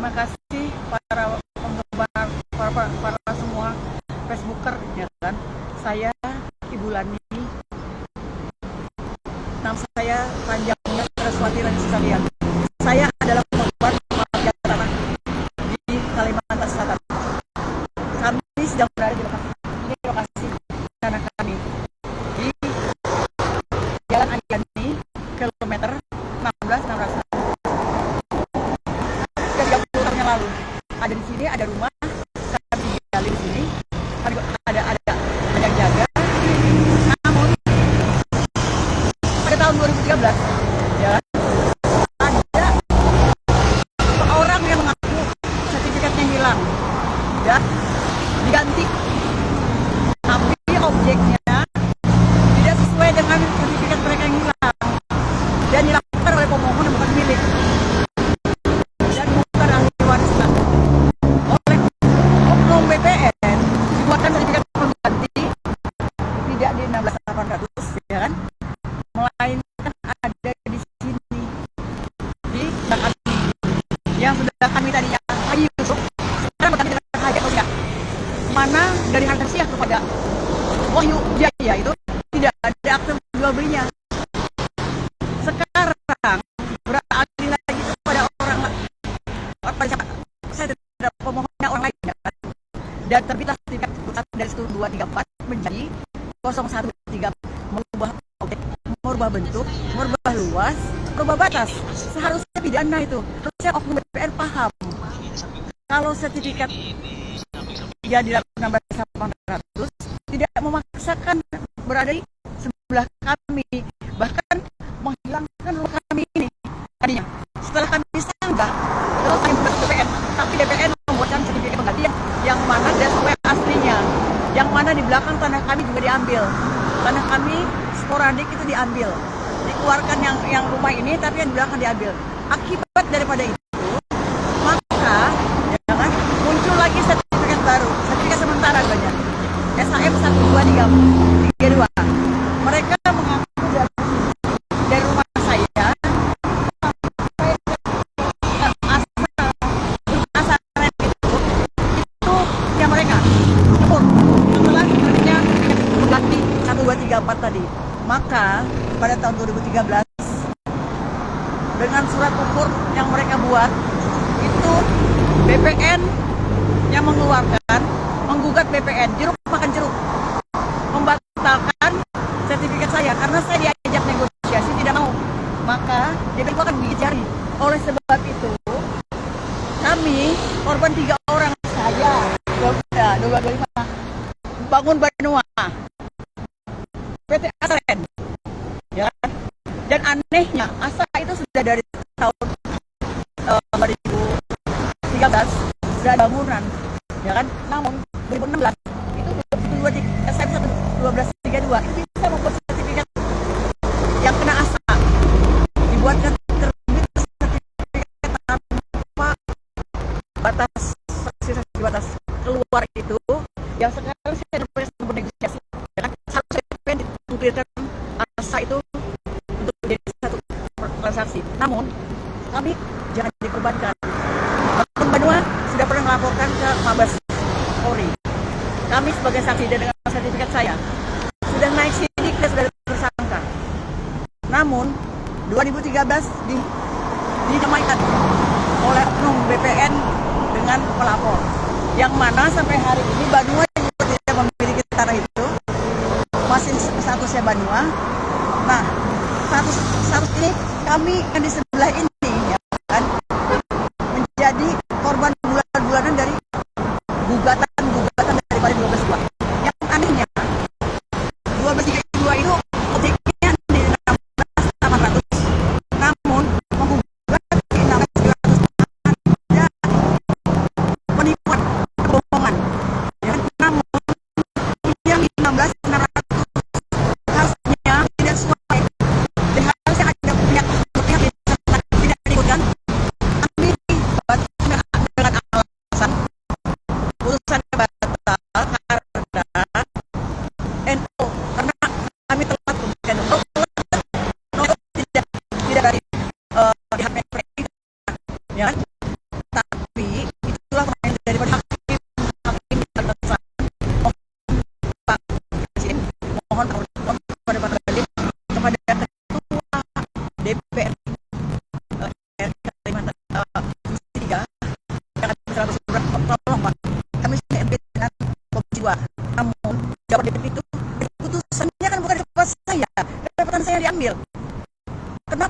Terima kasih para penggemar, para semua Facebooker ya kan. Saya Ibu Lani, nama saya panjangnya Saraswati Lani sekalian. Saya adalah korban mafia tanah di Kalimantan Selatan. Kami sedang berada di lokasi tanah kami di Jalan Anjani, kilometer 16 Sudah 30 tahun yang lalu. Ada di sini, ada rumah, kami tinggal di sini. Ada yang jaga. Namun pada tahun 2013 ya ada seorang yang mengaku sertifikatnya hilang dan diganti, tapi objeknya tidak sesuai dengan sertifikat mereka yang hilang dan dilakukan oleh pemohon yang bukan milik dan bukan ahli warisan. Oleh oknum BPN dibuatkan sertifikat pengganti tidak di 16.800 ya kan, melainkan ada di sini di belakang yang sudah kami tadinya Haji Yusuf, sekarang berganti dengan Haji Yusuf. Mana dari harga siap kepada Wahyu Jaya itu tidak ada akte jual belinya. Sekarang beralih lagi kepada orang saya tidak pemohonnya orang lain ya, dan terbitlah sertifikat dari 1234 menjadi 013, mengubah objek, merubah bentuk, merubah luas, merubah batas. Seharusnya pidana itu, harusnya oknum BPN paham kalau sertifikat dia di 16.800 tidak memaksakan berada di sebelah kami, bahkan menghilangkan rumah kami ini tadinya. Setelah kami sanggah, terus kami buat BPN, tapi BPN membuatkan sertifikat pengganti yang mana sesuai aslinya, yang mana di belakang tanah kami juga diambil. Tanah kami sporadik itu diambil, dikeluarkan yang rumah ini, tapi yang di belakang diambil. Akibat daripada itu, maka ya kan, muncul lagi sertifikat baru, sertifikat sementara banyak SHM 1232. Mereka mengaku dari rumah saya asal itu yang mereka sebut setelah sebenarnya mengganti 1234 tadi. Maka pada tahun 2013 dengan surat ukur yang mereka buat itu BPN yang mengeluarkan, menggugat BPN, jeruk makan jeruk, membatalkan sertifikat saya karena saya diajak negosiasi tidak mau, maka BPN akan gigit jari. Oleh sebab itu kami korban 3 orang, saya 225 Bangun Banua, PT Asren ya kan? Dan anehnya ASA itu sudah dari tahun 2013 sudah bangunan ya kan, namun 2016 itu SM 1232 itu bisa membuat sertifikat yang kena ASA, dibuatkan terbit sertifikat tanpa batas batas keluar itu yang sekarang saya bernegosiasi ya kan, harusnya dituliskan ASA itu untuk jadi satu transaksi, namun kami jangan dikorbankan. Bangun Banua sudah pernah melaporkan ke Mabes Polri, kami sebagai saksi dan dengan sertifikat saya sudah naik sidik dan sudah tersangka. Namun 2013 dinamaikan oleh oknum BPN dengan pelapor, yang mana sampai hari ini Banua juga tidak memiliki tanah itu, masih statusnya Banua. Nah, status ini kami yang di sebelah ini ya kan, menjadi korban bulan-bulanan dari gugatan daripada 12.2. Yang anehnya 12.32 itu objeknya di 16.800, namun menggugat di 16.900 ada penipuan, kebohongan ya kan? Namun yang di 16.600 harusnya tidak sesuai, dan harusnya ada pihak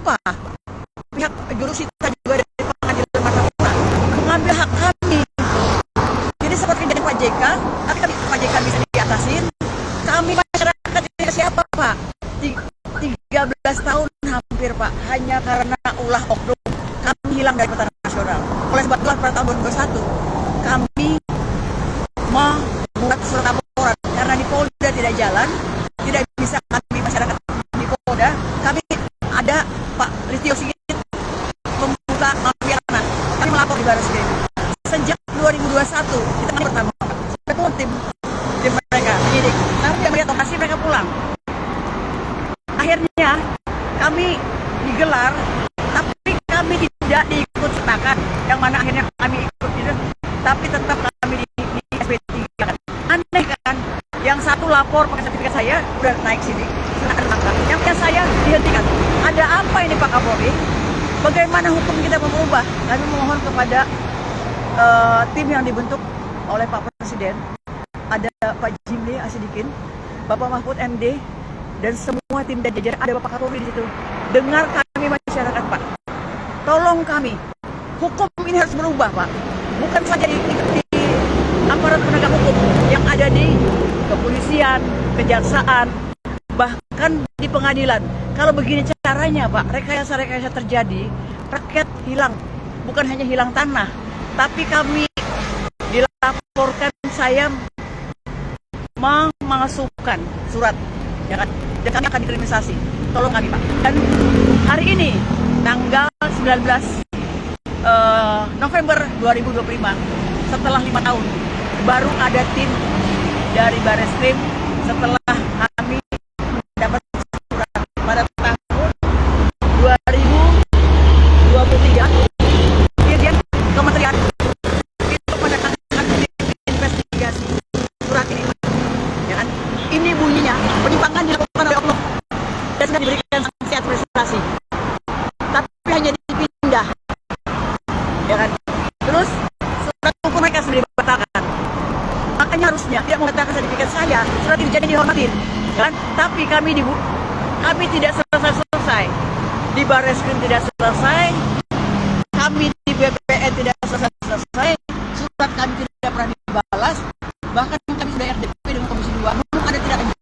kenapa pihak jurusita juga dari pengadilan Martapura mengambil hak kami? Jadi seperti dari Pak JK, tapi Pak JK bisa diatasin. Kami masyarakat ini siapa Pak? 13 tahun hampir Pak, hanya karena ulah oknum kami hilang dari peta nasional. Oleh sebab itulah pada tahun 2021 kami membuat surat laporan karena di Polda tidak jalan, tidak bisa kami masyarakat di Polda. Kami ada Pak Listio Sigit membuka mafia tanah, kami melapor di Barreskrim. Sejak 2021 kita kali pertama Pak, tim mereka penyidik, tapi yang melihat lokasi mereka pulang. Akhirnya kami digelar, tapi kami tidak diikut sertakan, yang mana akhirnya kami ikut itu, tapi tetap kami di SP3 kan. Aneh kan? Yang satu lapor pakai sertifikat saya udah naik sini, yang saya dihentikan. Ada apa ini Pak Kapolri? Bagaimana hukum kita berubah? Kami mohon kepada tim yang dibentuk oleh Pak Presiden, ada Pak Jimli Asidikin, Bapak Mahfud MD, dan semua tim dan jajaran, ada Bapak Kapolri di situ. Dengar kami masyarakat Pak, tolong kami. Hukum ini harus berubah Pak, bukan saja di aparat penegak hukum yang ada di kepolisian, kejaksaan, bahkan di pengadilan. Kalau begini caranya Pak, rekayasa terjadi, rakyat hilang, bukan hanya hilang tanah, tapi kami dilaporkan saya memasukkan surat, ya kan? Dan kami akan dikriminalisasi. Tolong kami Pak. Dan hari ini tanggal 19 November 2025, setelah 5 tahun baru ada tim dari Barreskrim setelah kami dapat surat pada tahun 2023. Dirjen Kementerian itu mendatangkan investigasi surat ini, ya kan? Ini bunyinya penyimpangan dilakukan oleh oknum dan sudah diberikan sanksi administrasi, tapi hanya dipindah, ya kan? Terus surat hukum mereka sudah dibatalkan. Makanya harusnya tidak membatalkan sertifikat saya, surat dirjen dihormatin, kan? Tapi kami tidak selesai di Barreskrim, tidak selesai, kami di BPN tidak selesai, surat kami tidak pernah dibalas, bahkan kami sudah RDP dengan Komisi 2, namun ada tidak lanjut.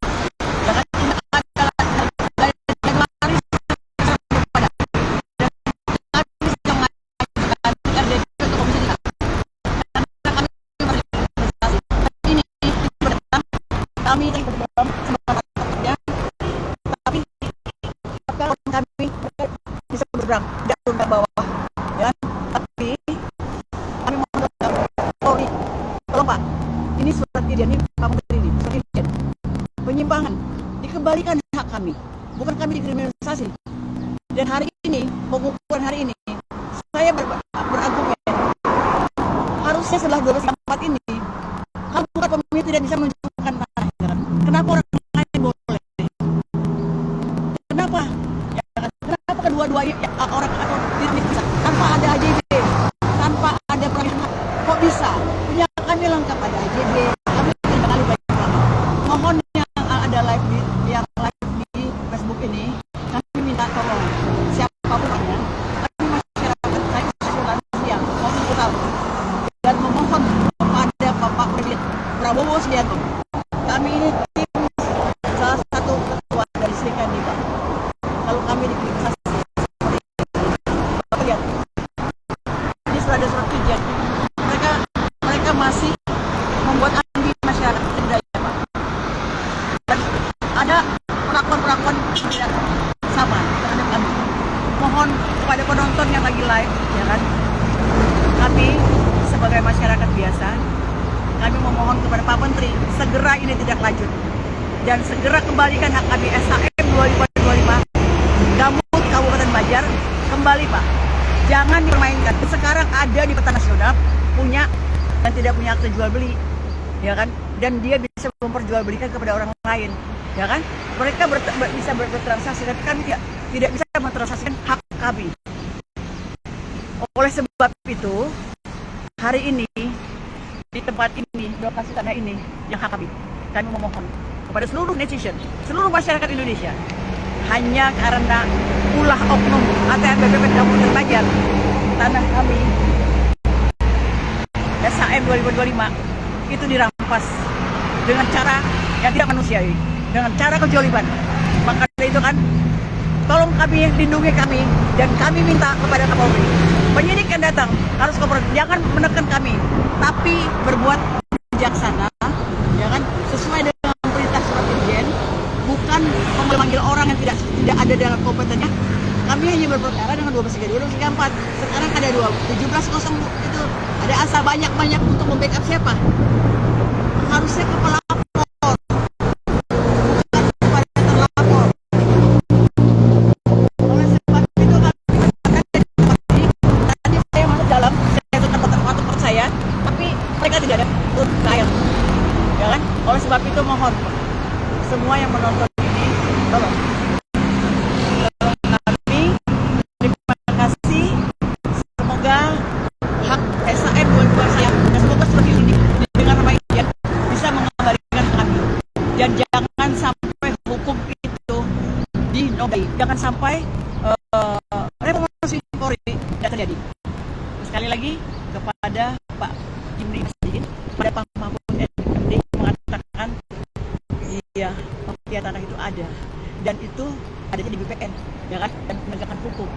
Kami dalam semangat kerja, tapi kami bisa bergerak tidak turun ke bawah, ya. Tapi kami mohon Polri, tolong Pak, ini surat ini Pak Menteri ini, surat izin penyimpangan, dikembalikan hak kami, bukan kami dikriminalisasi. Dan hari ini, pengukuran hari ini, saya berargumen, harusnya setelah 12/4 ini, kalau bukan pemimpin tidak bisa menunjukkan tanah. Kenapa orang lain boleh? Kenapa? Ya, kenapa kedua-duanya ya, orang atau tidak bisa? Tanpa ada AJB, tanpa ada perlindungan, kok bisa? Punya kami lengkap, ada AJB, kami tidak kali baik lama. Mohon yang ada live di Facebook ini, kami minta tolong siapapun orangnya, kami masyarakat saya sosial yang mau tahu dan memohon kepada Bapak Presiden Prabowo Subianto. Kami ini tim salah satu ketua dari Serikandi Pak. Kalau kami dikriminalisasi, Bapak lihat, ini sudah ada surat izin. Mereka masih membuat ambi masyarakat tidak ya Pak. Dan ada perlakuan tidak sama terhadap kami. Mohon kepada penonton yang lagi live, ya kan? Kami sebagai masyarakat biasa, kami memohon kepada Pak Menteri segera ini tidak lanjut dan segera kembalikan hak kami SHM 2525 Gambut Kabupaten Banjar kembali Pak, jangan dipermainkan. Sekarang ada di peta nasional punya dan tidak punya akte jual beli, ya kan? Dan dia bisa memperjualbelikan kepada orang lain, ya kan? Mereka bisa bertransaksi, tapi kan tidak bisa mentransaksikan hak kami. Oleh sebab itu, hari ini di tempat ini, lokasi tanah ini yang hak kami memohon kepada seluruh netizen, seluruh masyarakat Indonesia, hanya karena ulah oknum ATM BPN Kabupaten Banjar, tanah kami SHM 2025 itu dirampas dengan cara yang tidak manusiawi, dengan cara kejoliman. Maka dari itu kan, tolong kami, lindungi kami, dan kami minta kepada Kapolri, penyidik yang datang harus Kapolri jangan menekan kami, tapi berbuat bijaksana, ya kan, sesuai dengan perintah surat Dirjen, bukan memanggil orang yang tidak ada dalam kompetennya. Kami hanya berperkara dengan 12.32, 12.34. Sekarang ada 17.0 itu ada asa banyak untuk membackup siapa? Harusnya ke pelapor, bukan kepada terlapor. Oleh sebab itu tadi saya masuk dalam, saya tutup tempat saya, tapi mereka tidak ada turun ke air, ya kan? Oleh sebab itu mohon semua yang menonton ini, tolong kami, terima kasih, semoga hak SHM 22 saya dan semoga seperti ini dengan baik bisa mengembalikan kami, dan jangan sampai hukum itu dinodai, jangan sampai reformasi Polri tidak terjadi. Sekali lagi kepada Pak Jimli Masjid, kepada Pak Mahfud MD mengatakan iya, mafia tanah itu ada, dan itu adanya di BPN, ya kan, dan penegakan hukum.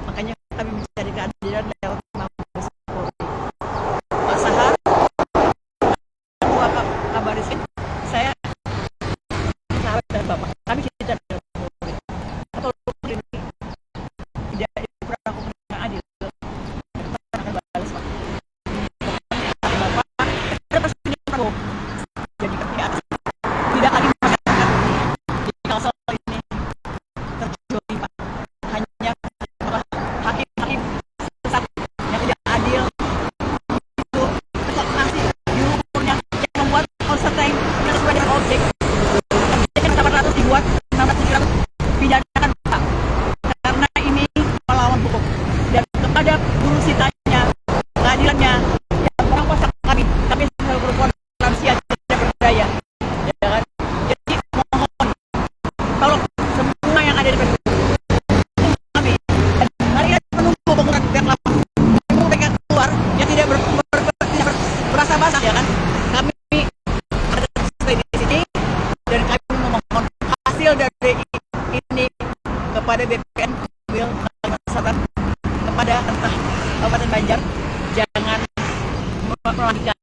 Makanya kami mencari keadilan lewat Mabes Polri. Pak Sahar, Ketua Kabariskin, saya sahabat dari Bapak. Kami tidak ada Polri. Atau Polri ini tidak diperlakukan dengan adil. Kita akan balas, Pak. Bapak, ada pasti Prabowo. Jadi kami atas tidak lagi masyarakat di kawasan ini terjadi, Pak. Hanya hakim-hakim sesat yang tidak adil itu masih diukurnya yang membuat all time yang sesuai dengan objek yang 800 dibuat 600 pidanakan, Pak, karena ini melawan hukum. Dan kepada guru sitanya, keadilannya yang merampas kami sebagai perempuan lansia tidak berdaya, ya kan. Jadi mohon tolong semua yang ada di Facebook kami, dan kalian menunggu bangunan yang lama, menunggu mereka keluar yang tidak berasa basah, ya kan. Kami ada stay di sini, dan kami memohon hasil dari ini kepada BPN Kalimantan Selatan, kepada Kabupaten Banjar, jangan melanjutkan